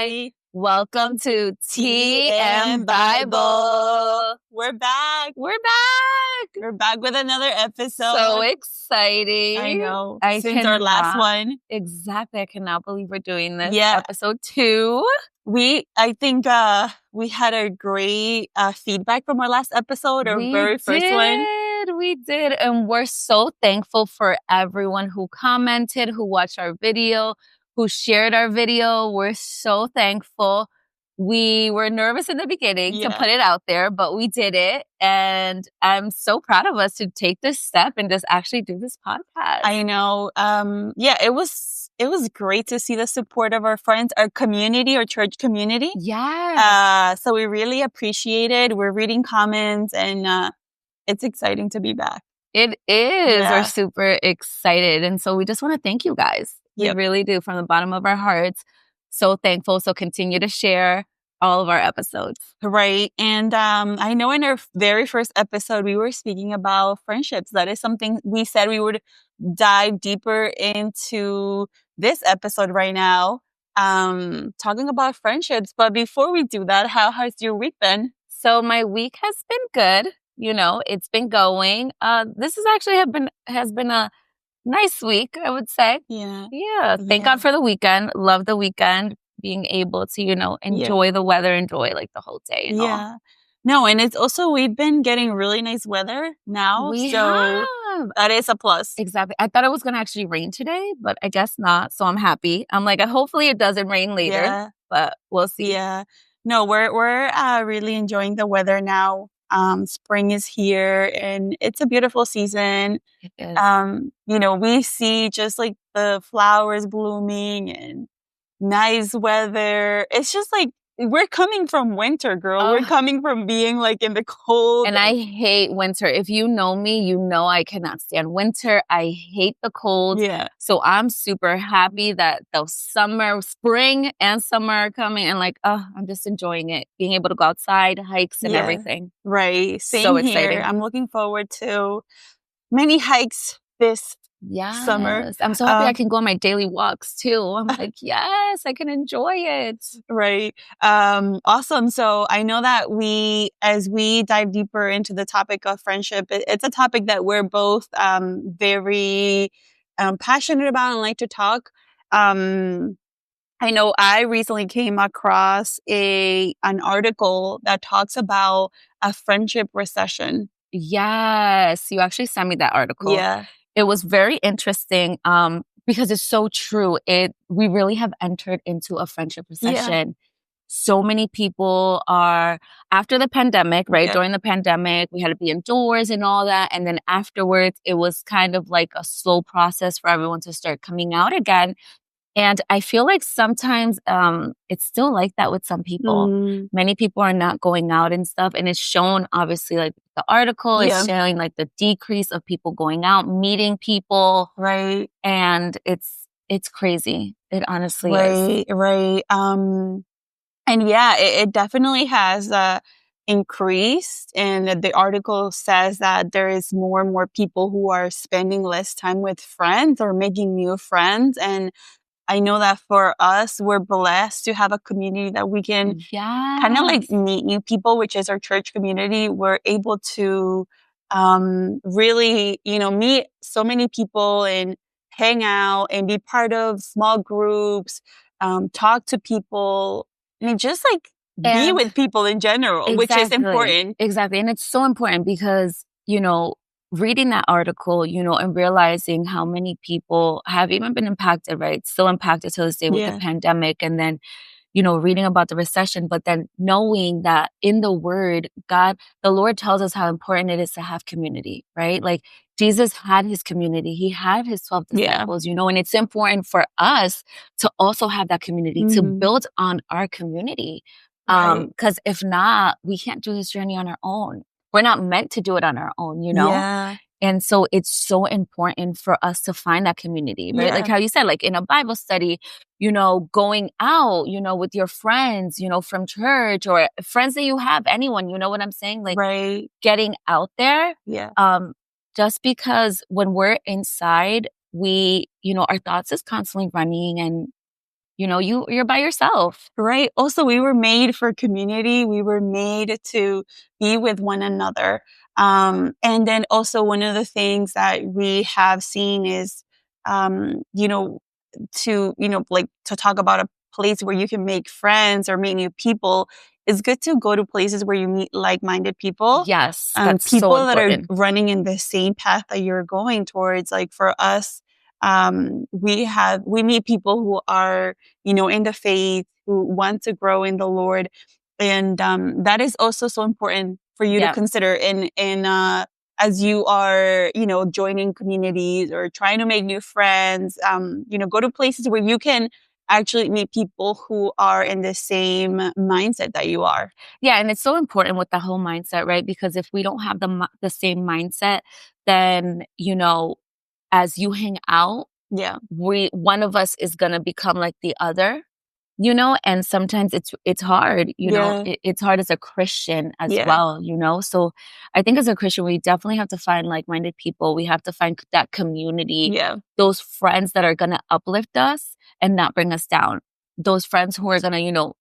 Hi. Welcome to TM Bible. We're back. We're back. We're back with another episode. So exciting. I know. Since our last one. Exactly. I cannot believe we're doing this. Yeah. Episode 2. I think we had a great feedback from our last episode, our very first one. We did. And we're so thankful for everyone who commented, who watched our video, who shared our video. We're so thankful. We were nervous in the beginning to put it out there, but we did it. And I'm so proud of us to take this step and just actually do this podcast. I know. It was great to see the support of our friends, our community, our church community. Yeah. So we really appreciate it. We're reading comments and it's exciting to be back. It is. We're super excited. And so we just want to thank you guys. We really do, from the bottom of our hearts. So thankful. So continue to share all of our episodes. Right. And I know in our very first episode, we were speaking about friendships. That is something we said we would dive deeper into this episode right now, talking about friendships. But before we do that, how has your week been? So my week has been good. You know, it's been going. This has actually has been a nice week, I would say. Yeah. Thank God for the weekend. Love the weekend. Being able to, enjoy the weather, enjoy like the whole day. And all. No, and it's also, we've been getting really nice weather now. So that is a plus. Exactly. I thought it was going to actually rain today, but I guess not. So I'm happy. I'm like, hopefully it doesn't rain later, but we'll see. Yeah. No, we're really enjoying the weather now. Spring is here and it's a beautiful season. It is. We see just like the flowers blooming and nice weather. It's just like, we're coming from winter, girl. We're coming from being like in the cold. And I hate winter. If you know me, you know I cannot stand winter. I hate the cold. Yeah. So I'm super happy that the spring and summer are coming, and I'm just enjoying it. Being able to go outside, hikes and everything. Right. Same so here. Exciting. I'm looking forward to many hikes this summer. I'm so happy I can go on my daily walks too. I'm like, yes, I can enjoy it. Right. Awesome. So I know that as we dive deeper into the topic of friendship, it's a topic that we're both very passionate about and like to talk. I know I recently came across an article that talks about a friendship recession. Yes. You actually sent me that article. Yeah. It was very interesting because it's so true. We really have entered into a friendship recession. Yeah. So many people are, after the pandemic, right? Yeah. During the pandemic, we had to be indoors and all that. And then afterwards, it was kind of like a slow process for everyone to start coming out again. And I feel like sometimes it's still like that with some people. Many people are not going out and stuff. And it's shown, obviously, like the article is showing like the decrease of people going out, meeting people. Right. And it's crazy. It honestly is. Right. And it definitely has increased. And the article says that there is more and more people who are spending less time with friends or making new friends. And I know that for us, we're blessed to have a community that we can kind of like meet new people, which is our church community. We're able to really, meet so many people and hang out and be part of small groups, talk to people, and just like be with people in general, which is important. Exactly. And it's so important because, reading that article, and realizing how many people have even been impacted, right? Still impacted to this day with the pandemic. And then, reading about the recession, but then knowing that in the word, the Lord tells us how important it is to have community, right? Like Jesus had his community. He had his 12 disciples, and it's important for us to also have that community, to build on our community. Because if not, we can't do this journey on our own. We're not meant to do it on our own, Yeah. And so it's so important for us to find that community, right? Yeah. Like how you said, like in a Bible study, going out, with your friends, from church or friends that you have, anyone, you know what I'm saying? Like getting out there. Yeah. Just because when we're inside, our thoughts is constantly running and, you're by yourself. Right. Also, we were made for community. We were made to be with one another. And then also one of the things that we have seen is, like to talk about a place where you can make friends or meet new people. It's good to go to places where you meet like-minded people. Yes, that's so People that are important. running in the same path that you're going towards. Like for us, we meet people who are, in the faith, who want to grow in the Lord. And, that is also so important for you to Yeah. consider as you are, joining communities or trying to make new friends, go to places where you can actually meet people who are in the same mindset that you are. Yeah, and it's so important with the whole mindset, right? Because if we don't have the same mindset, then, as you hang out, Yeah. one of us is going to become like the other, and sometimes it's hard, Yeah. it's hard as a Christian as Yeah. well, so I think as a Christian we definitely have to find like-minded people. We have to find that community, Yeah. those friends that are going to uplift us and not bring us down, those friends who are going to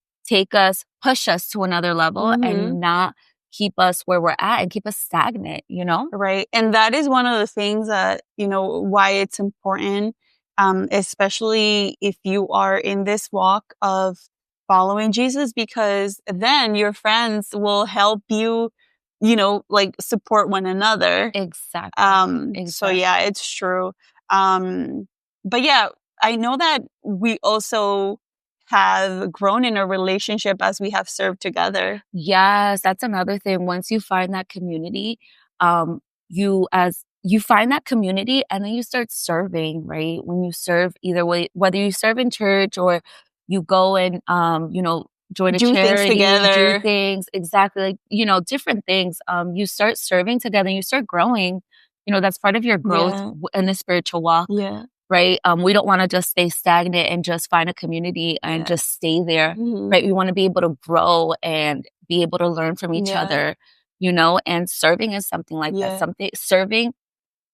push us to another level and not keep us where we're at and keep us stagnant, Right. And that is one of the things that, why it's important, especially if you are in this walk of following Jesus, because then your friends will help you, like support one another. Exactly. So yeah, it's true. But yeah, I know that we also have grown in a relationship as we have served together. Yes, that's another thing. Once you find that community, you find that community and then you start serving, right? When you serve either way, whether you serve in church or you go and join a Do things charity, do together. things, exactly, like, different things. You start serving together and you start growing. That's part of your growth Yeah. in the spiritual walk. Yeah. Right? We don't want to just stay stagnant and just find a community and just stay there, right? We want to be able to grow and be able to learn from each other, and serving is something like that. Serving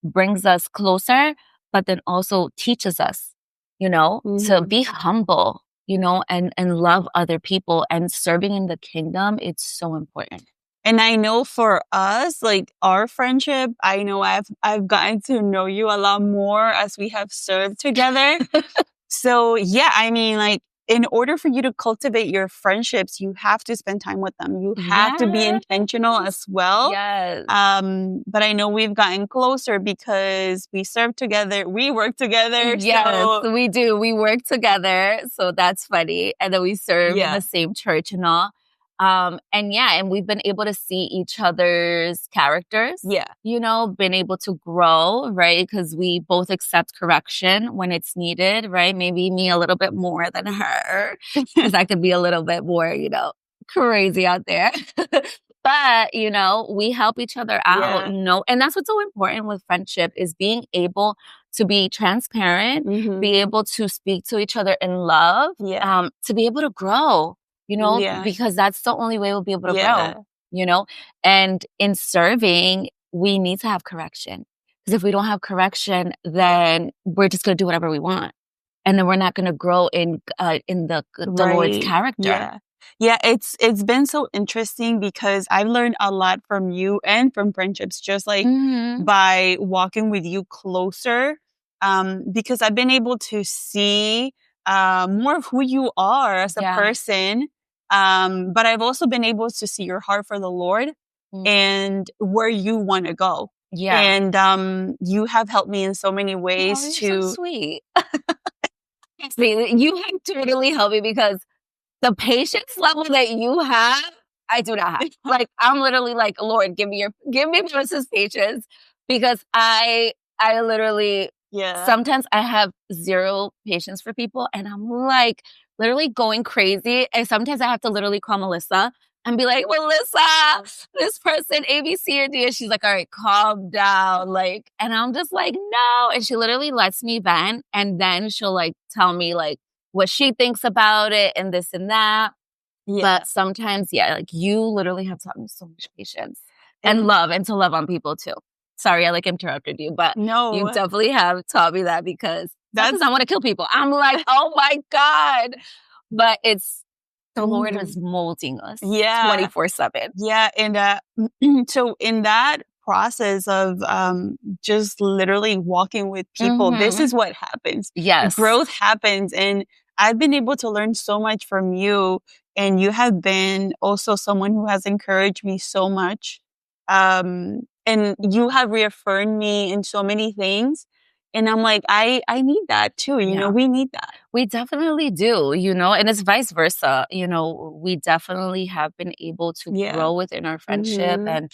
brings us closer, but then also teaches us, to be humble, and love other people, and serving in the kingdom. It's so important. And I know for us, like our friendship, I know I've gotten to know you a lot more as we have served together. So yeah, I mean, like in order for you to cultivate your friendships, you have to spend time with them. You have to be intentional as well. Yes. But I know we've gotten closer because we serve together, we work together. Yes, we do. We work together, so that's funny. And then we serve in the same church and all. And we've been able to see each other's characters. Yeah. Been able to grow, right? Because we both accept correction when it's needed, right? Maybe me a little bit more than her, because I could be a little bit more, crazy out there. But, we help each other out, and that's what's so important with friendship is being able to be transparent, be able to speak to each other in love, to be able to grow. Because that's the only way we'll be able to grow, and in serving, we need to have correction. Because if we don't have correction, then we're just going to do whatever we want. And then we're not going to grow in the Lord's character. Yeah, it's been so interesting because I've learned a lot from you and from friendships, just like by walking with you closer, because I've been able to see more of who you are as a person. But I've also been able to see your heart for the Lord and where you want to go. Yeah. And you have helped me in so many ways you're so sweet. You have totally helped me because the patience level that you have, I do not have. Like, I'm literally like, Lord, give me Melissa's patience, because I literally, sometimes I have zero patience for people, and I'm like literally going crazy. And sometimes I have to literally call Melissa and be like, Melissa, this person A, B, C, or D. And she's like, all right, calm down. Like, and I'm just like, no. And she literally lets me vent. And then she'll like tell me like what she thinks about it and this and that. But sometimes, like you literally have taught me so much patience and love, and to love on people too. Sorry, I like interrupted you, but no, you definitely have taught me that, because That's because I want to kill people. I'm like, oh my God. But it's the Lord is molding us 24/7. Yeah. And so in that process of just literally walking with people, this is what happens. Yes. Growth happens. And I've been able to learn so much from you. And you have been also someone who has encouraged me so much. And you have reaffirmed me in so many things. And I'm like, I need that too. You know, we need that. We definitely do, you know, and it's vice versa. You know, we definitely have been able to grow within our friendship and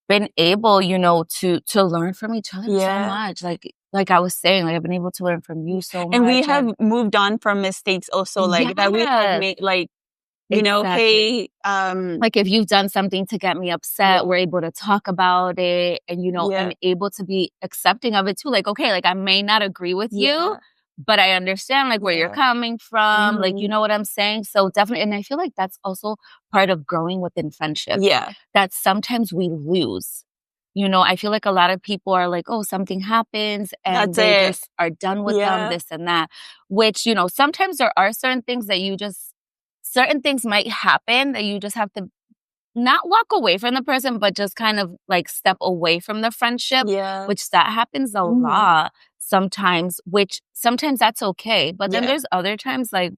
been able, you know, to learn from each other so much. Like I was saying, like I've been able to learn from you so much. And we have moved on from mistakes also, like that we have made, like, you know, hey, like if you've done something to get me upset, we're able to talk about it and, you know, I'm able to be accepting of it too. Like, okay, like I may not agree with you, but I understand like where you're coming from. Like, you know what I'm saying? So definitely. And I feel like that's also part of growing within friendship. Yeah. That sometimes we lose. You know, I feel like a lot of people are like, oh, something happens and they just are done with them, this and that, which, you know, sometimes there are certain things that certain things might happen that you just have to not walk away from the person, but just kind of like step away from the friendship, which that happens a lot sometimes, which sometimes that's okay. But then there's other times like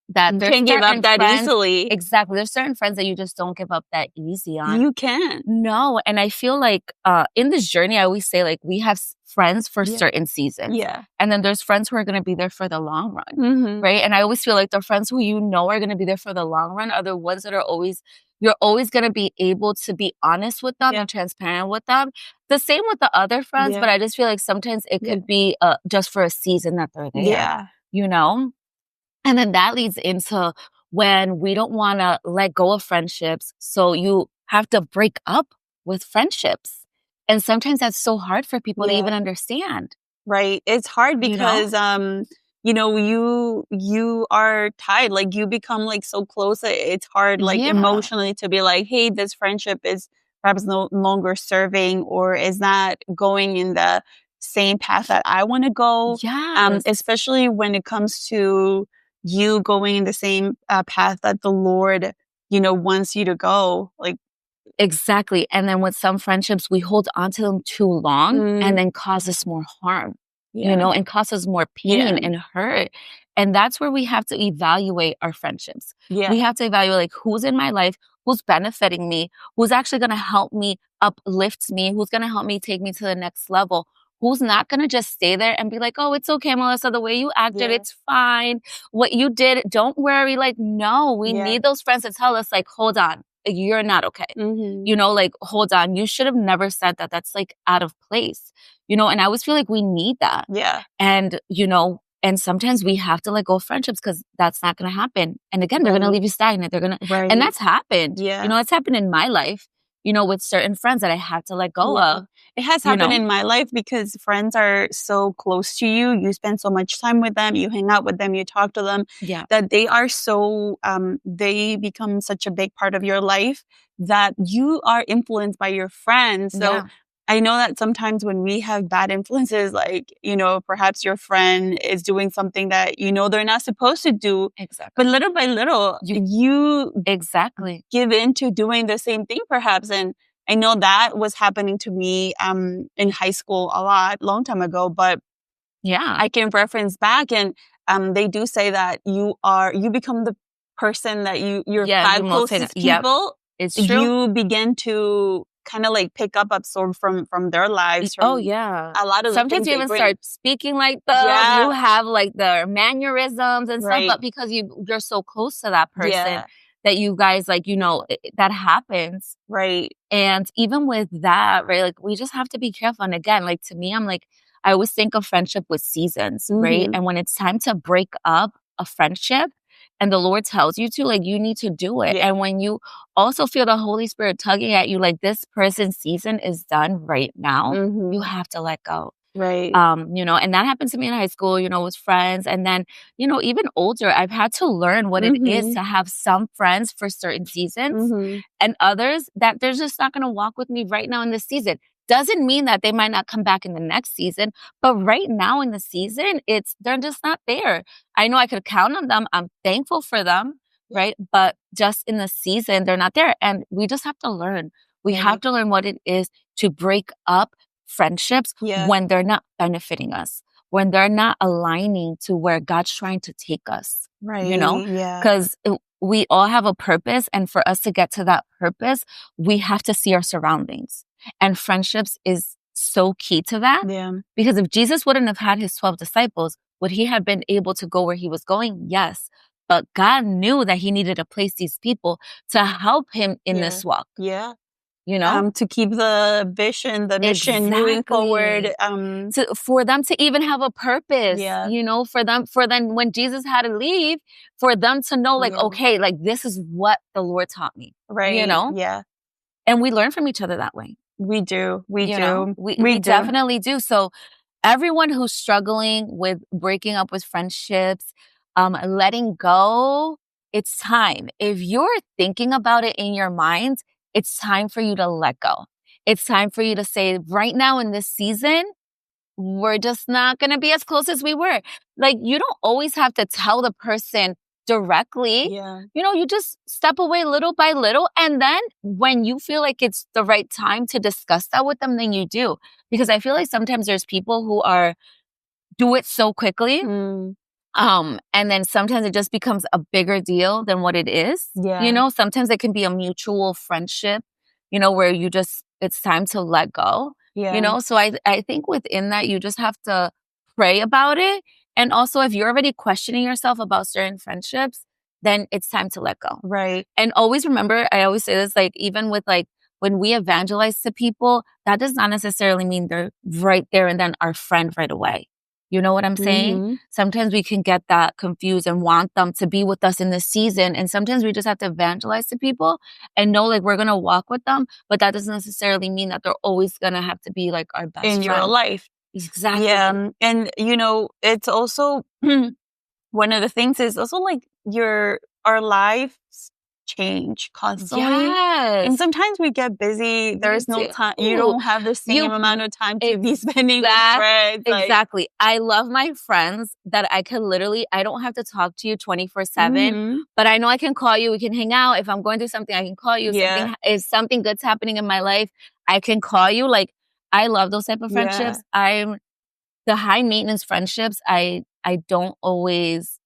that you can't give up that easily. Exactly. There's certain friends that you just don't give up that easy on. You can't. No. And I feel like in this journey, I always say like we have friends for certain seasons. Yeah. And then there's friends who are going to be there for the long run. Right. And I always feel like the friends who you know are going to be there for the long run are the ones that are you're always going to be able to be honest with them and transparent with them. The same with the other friends, but I just feel like sometimes it could be just for a season that they're there. Yeah. You know? And then that leads into when we don't want to let go of friendships. So you have to break up with friendships. And sometimes that's so hard for people to even understand. Right. It's hard because, you know, you are tied, like you become like so close. It's hard, like emotionally to be like, hey, this friendship is perhaps no longer serving or is not going in the same path that I want to go. Especially when it comes to you going in the same path that the Lord, you know, wants you to go. Like, exactly. And then with some friendships, we hold on to them too long and then cause us more harm, you know, and cause us more pain and hurt. And that's where we have to evaluate our friendships. We have to evaluate like who's in my life, who's benefiting me, who's actually going to help me, uplift me, who's going to help me take me to the next level. Who's not going to just stay there and be like, oh, it's okay, Melissa, the way you acted, it's fine. What you did, don't worry. Like, no, we need those friends to tell us like, hold on, you're not okay. You know, like, hold on, you should have never said that. That's like out of place, you know, and I always feel like we need that. And, you know, and sometimes we have to let go of friendships because that's not going to happen. And again, they're going to leave you stagnant. They're going to, and that's happened. You know, it's happened in my life. You know, with certain friends that I had to let go of. It has happened in my life because friends are so close to you. You spend so much time with them. You hang out with them. You talk to them. That they are so, they become such a big part of your life that you are influenced by your friends. So I know that sometimes when we have bad influences, like, you know, perhaps your friend is doing something that, you know, they're not supposed to do. But little by little, you give in to doing the same thing, perhaps. And I know that was happening to me in high school a lot, long time ago. But I can reference back and they do say that you become the person that your five closest people. It's true. You begin to kind of like pick up, absorb from their lives. From a lot of sometimes you even start speaking like them. You have like the mannerisms and stuff, but because you're so close to that person that you guys like, you know, that happens. And even with that, right, like we just have to be careful. And again, like to me, I'm like, I always think of friendship with seasons, right? And when it's time to break up a friendship, and the Lord tells you to, like, you need to do it. And when you also feel the Holy Spirit tugging at you, like this person's season is done right now, you have to let go. You know, and that happened to me in high school, you know, with friends. And then, you know, even older, I've had to learn what it is to have some friends for certain seasons and others that they're just not going to walk with me right now in this season. Doesn't mean that they might not come back in the next season, but right now in the season, they're just not there. I know I could count on them. I'm thankful for them, right? But just in the season, they're not there. And we just have to learn. We have to learn what it is to break up friendships when they're not benefiting us, when they're not aligning to where God's trying to take us, you know? Because we all have a purpose. And for us to get to that purpose, we have to see our surroundings. And friendships is so key to that. Because if Jesus wouldn't have had his 12 disciples, would he have been able to go where he was going? Yes. But God knew that he needed to place these people to help him in this walk. You know? To keep the vision, the mission moving forward. For them to even have a purpose, you know, for them, when Jesus had to leave, for them to know, like, okay, like, this is what the Lord taught me. Right. You know? And we learn from each other that way. We do. We definitely do. So everyone who's struggling with breaking up with friendships, letting go, it's time. If you're thinking about it in your mind, it's time for you to let go. It's time for you to say, right now in this season, we're just not going to be as close as we were. Like, you don't always have to tell the person directly. You know, you just step away little by little. And then when you feel like it's the right time to discuss that with them, then you do. Because I feel like sometimes there's people who do it so quickly. And then sometimes it just becomes a bigger deal than what it is. You know, sometimes it can be a mutual friendship, you know, where it's time to let go, you know? So I think within that, you just have to pray about it. And also, if you're already questioning yourself about certain friendships, then it's time to let go. Right. And always remember, I always say this, like, even with like, when we evangelize to people, that does not necessarily mean they're right there and then our friend right away. You know what I'm saying? Sometimes we can get that confused and want them to be with us in this season. And sometimes we just have to evangelize to people and know, like, we're going to walk with them. But that doesn't necessarily mean that they're always going to have to be like our best friend. In your life. Exactly. And, you know, it's also one of the things is also like our lives change constantly. And sometimes we get busy. There's no time. You don't have the same amount of time to be spending with friends. Exactly. I love my friends that I don't have to talk to you 24/7, but I know I can call you. We can hang out. If I'm going through something, I can call you. If something good's happening in my life, I can call you. Like, I love those type of friendships. The high maintenance friendships, I don't always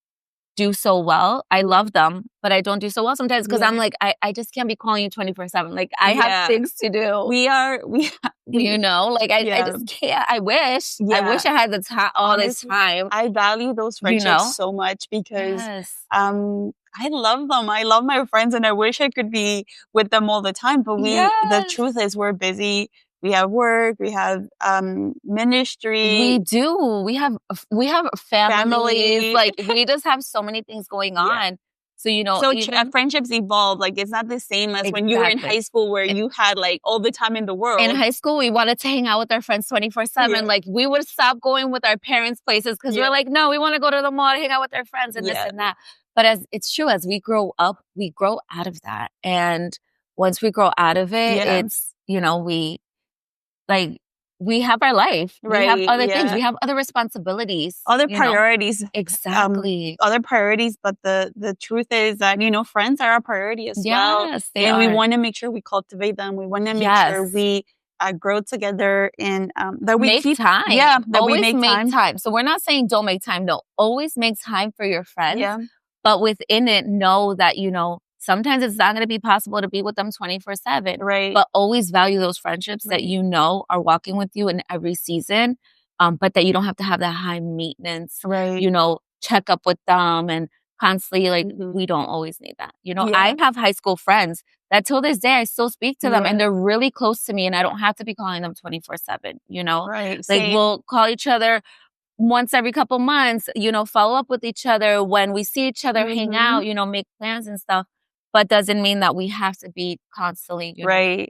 do so well. I love them, but I don't do so well sometimes because I'm like, I just can't be calling you 24/7. Like, I have things to do. You know, like, I just can't. I wish I had the time, this time. I value those friendships so much because, I love them. I love my friends and I wish I could be with them all the time. But the truth is we're busy. We have work, we have ministry. We do. We have families. Like, we just have so many things going on. So, you know, friendships evolve. Like, it's not the same as when you were in high school where you had like all the time in the world. In high school, we wanted to hang out with our friends 24/7. Like, we would stop going with our parents' places because we're like, no, we want to go to the mall, hang out with our friends and this and that. But it's true, as we grow up, we grow out of that. And once we grow out of it, it's, you know, we have our life. We have other things. We have other responsibilities. Other priorities. Exactly. Other priorities. But the truth is that, you know, friends are our priority as well. Yes, and we want to make sure we cultivate them. We want to make sure we grow together and that we make time. That always we make time. So we're not saying don't make time. No, always make time for your friends. But within it, know that, you know, sometimes it's not going to be possible to be with them 24/7. Right. But always value those friendships that you know are walking with you in every season, but that you don't have to have that high maintenance, you know, check up with them and constantly, like, we don't always need that. You know, I have high school friends that till this day I still speak to them and they're really close to me and I don't have to be calling them 24/7, you know? Right. Like, we'll call each other once every couple months, you know, follow up with each other when we see each other, hang out, you know, make plans and stuff. But doesn't mean that we have to be constantly, you know,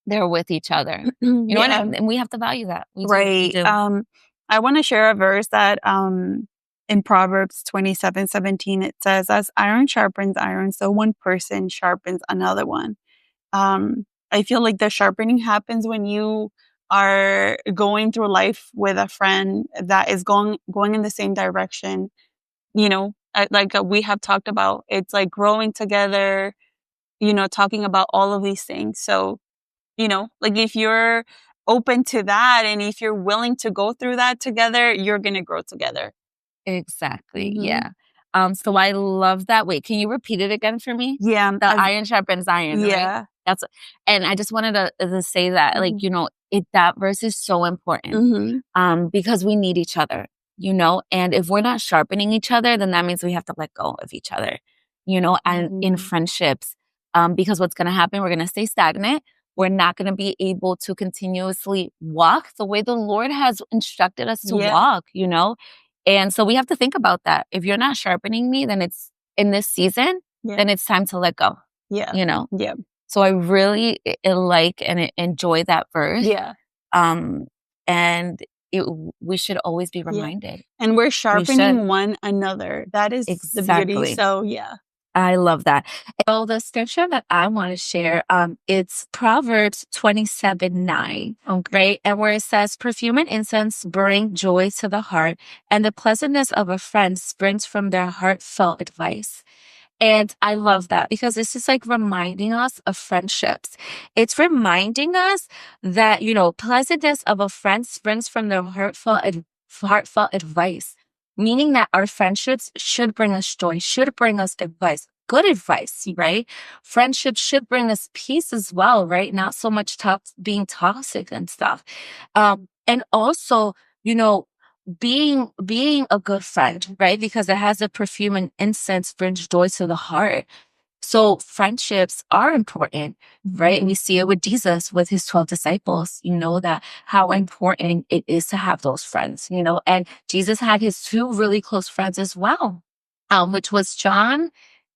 there with each other. You know, and we have to value that. We do. I want to share a verse that in Proverbs 27:17, it says, as iron sharpens iron, so one person sharpens another one. I feel like the sharpening happens when you are going through life with a friend that is going in the same direction, like we have talked about, it's like growing together, talking about all of these things. So, like if you're open to that and if you're willing to go through that together, you're going to grow together. Exactly. Yeah. So I love that. Wait, can you repeat it again for me? Yeah. The iron sharpens iron, right? Yeah. And I just wanted to say that, like, that verse is so important, because we need each other, and if we're not sharpening each other, then that means we have to let go of each other, and in friendships, because what's going to happen, we're going to stay stagnant. We're not going to be able to continuously walk the way the Lord has instructed us to walk, And so we have to think about that. If you're not sharpening me, then it's in this season, then it's time to let go. Yeah. Yeah. So I really like and enjoy that verse. Yeah. And we should always be reminded. And we're sharpening one another. That is the beauty. So yeah. I love that. So the scripture that I want to share, it's Proverbs 27:9, right? And where it says, perfume and incense bring joy to the heart, and the pleasantness of a friend springs from their heartfelt advice. And I love that because this is like reminding us of friendships. It's reminding us that, pleasantness of a friend springs from their heartfelt advice, meaning that our friendships should bring us joy, should bring us advice, good advice, right? Friendships should bring us peace as well, right? Not so much being toxic and stuff. And also, being a good friend, right? Because it has a perfume and incense brings joy to the heart. So friendships are important, right? We see it with Jesus, with his 12 disciples, that how important it is to have those friends, and Jesus had his two really close friends as well, which was John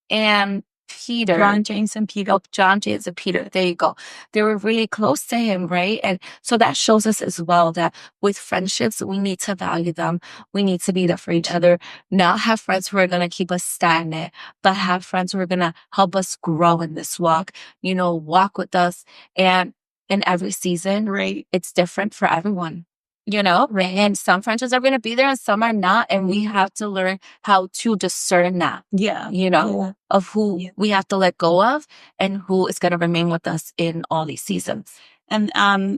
and Peter. John, James, and Peter. Oh, John, James, and Peter. There you go. They were really close to him, right? And so that shows us as well that with friendships, we need to value them. We need to be there for each other. Not have friends who are going to keep us stagnant, but have friends who are going to help us grow in this walk, walk with us. And in every season, right, it's different for everyone. And some friendships are going to be there and some are not. And we have to learn how to discern that, of who we have to let go of and who is going to remain with us in all these seasons. And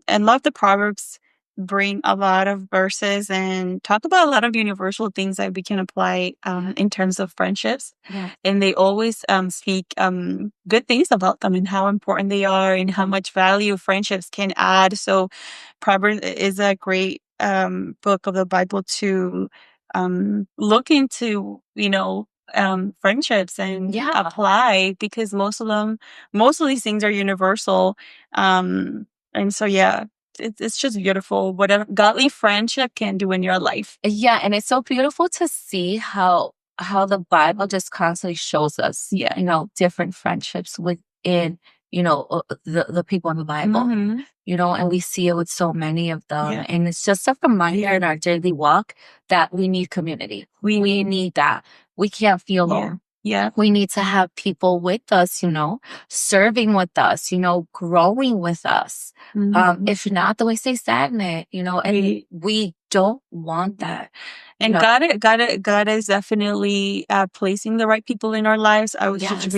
love the Proverbs bring a lot of verses and talk about a lot of universal things that we can apply in terms of friendships. Yeah. And they always speak good things about them and how important they are and how much value friendships can add. So Proverbs is a great book of the Bible to look into, friendships and apply, because most of these things are universal. And so, it's just beautiful whatever godly friendship can do in your life. Yeah. And it's so beautiful to see how the Bible just constantly shows us, different friendships within, the people in the Bible, and we see it with so many of them. Yeah. And it's just a reminder in our daily walk that we need community. We need that. We can't feel alone. Yeah. We need to have people with us, serving with us, growing with us. If not, then we stay stagnant, and we don't want that. And God is definitely placing the right people in our lives. I was just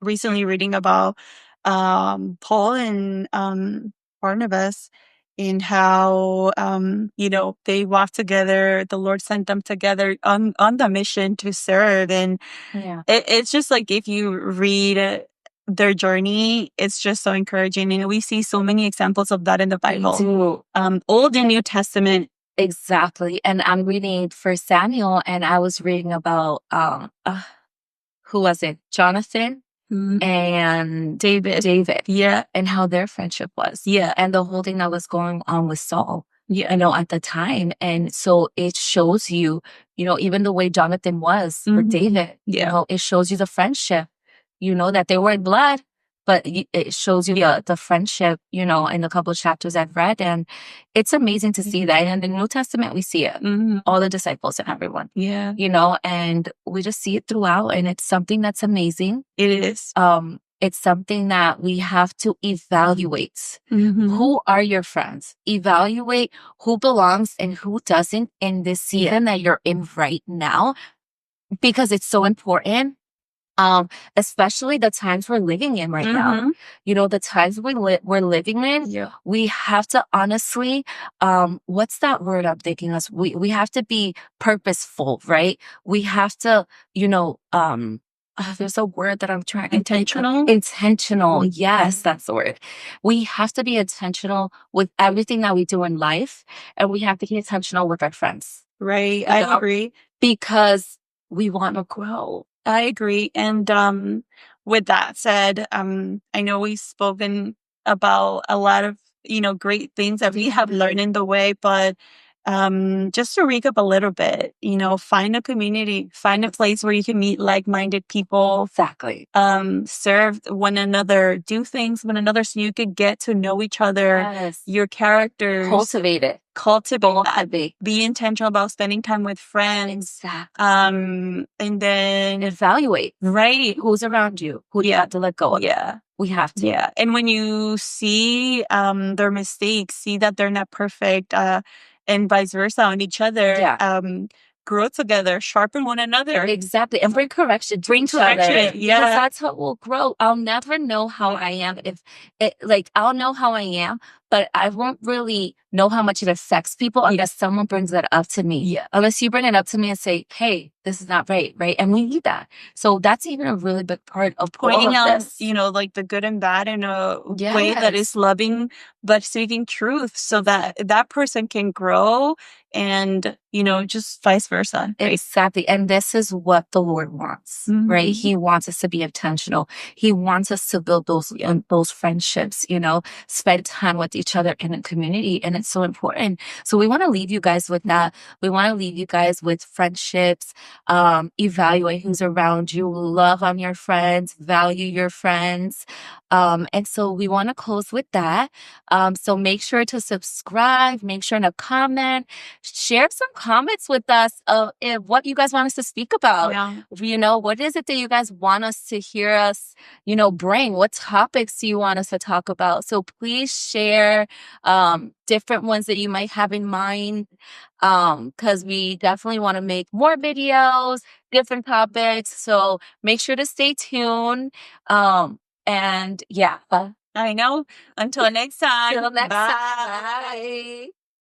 recently reading about Paul and Barnabas, in how they walked together. The Lord sent them together on the mission to serve, and it's just like, if you read their journey, it's just so encouraging, and we see so many examples of that in the Bible, Old and New Testament. Exactly. And I'm reading First Samuel, and I was reading about who was it? Jonathan. And David. Yeah. And how their friendship was. Yeah. And the whole thing that was going on with Saul, at the time. And so it shows you, even the way Jonathan was for David, it shows you the friendship, that they weren't blood, but it shows you the friendship, in a couple of chapters I've read. And it's amazing to see that. And in the New Testament, we see it, all the disciples and everyone, and we just see it throughout. And it's something that's amazing. It is. It's something that we have to evaluate. Who are your friends? Evaluate who belongs and who doesn't in this season that you're in right now, because it's so important. Especially the times we're living in right now. You know, the times we're living in, we have to honestly, what's that word I'm thinking of? We have to be purposeful, right? We have to, you know, there's a word that I'm trying. Intentional. Yes, that's the word. We have to be intentional with everything that we do in life, and we have to be intentional with our friends. Right. I agree. Because we want to grow. I agree. And with that said, I know we've spoken about a lot of, great things that we have learned in the way, but just to recap a little bit, find a community, find a place where you can meet like-minded people. Exactly. Serve one another, do things one another so you could get to know each other, your characters. Cultivate it. Be intentional about spending time with friends. Exactly. And then evaluate. Right. Who's around you? Who do you have to let go of? Yeah. We have to. Yeah. And when you see their mistakes, see that they're not perfect, and vice versa on each other. Grow together, sharpen one another. Exactly. And bring correction to each other. Because that's how we'll grow. I'll never know how I am I'll know how I am, but I won't really know how much it affects people unless someone brings that up to me. Unless you bring it up to me and say, hey, this is not right, right? And we need that. So that's even a really big part of pointing out, this. like the good and bad in a way that is loving, but speaking truth so that that person can grow and, just vice versa. Right? Exactly. And this is what the Lord wants, right? He wants us to be intentional. He wants us to build those friendships, spend time with each other in a community. And it's so important. So we want to leave you guys with that. We want to leave you guys with friendships. Evaluate who's around you, love on your friends, value your friends. And so we want to close with that. So make sure to subscribe, make sure to comment, share some comments with us of what you guys want us to speak about. What is it that you guys want us to hear us, bring? What topics do you want us to talk about? So please share different ones that you might have in mind, because we definitely want to make more videos, different topics. So make sure to stay tuned. And yeah. I know. Until next time. Bye.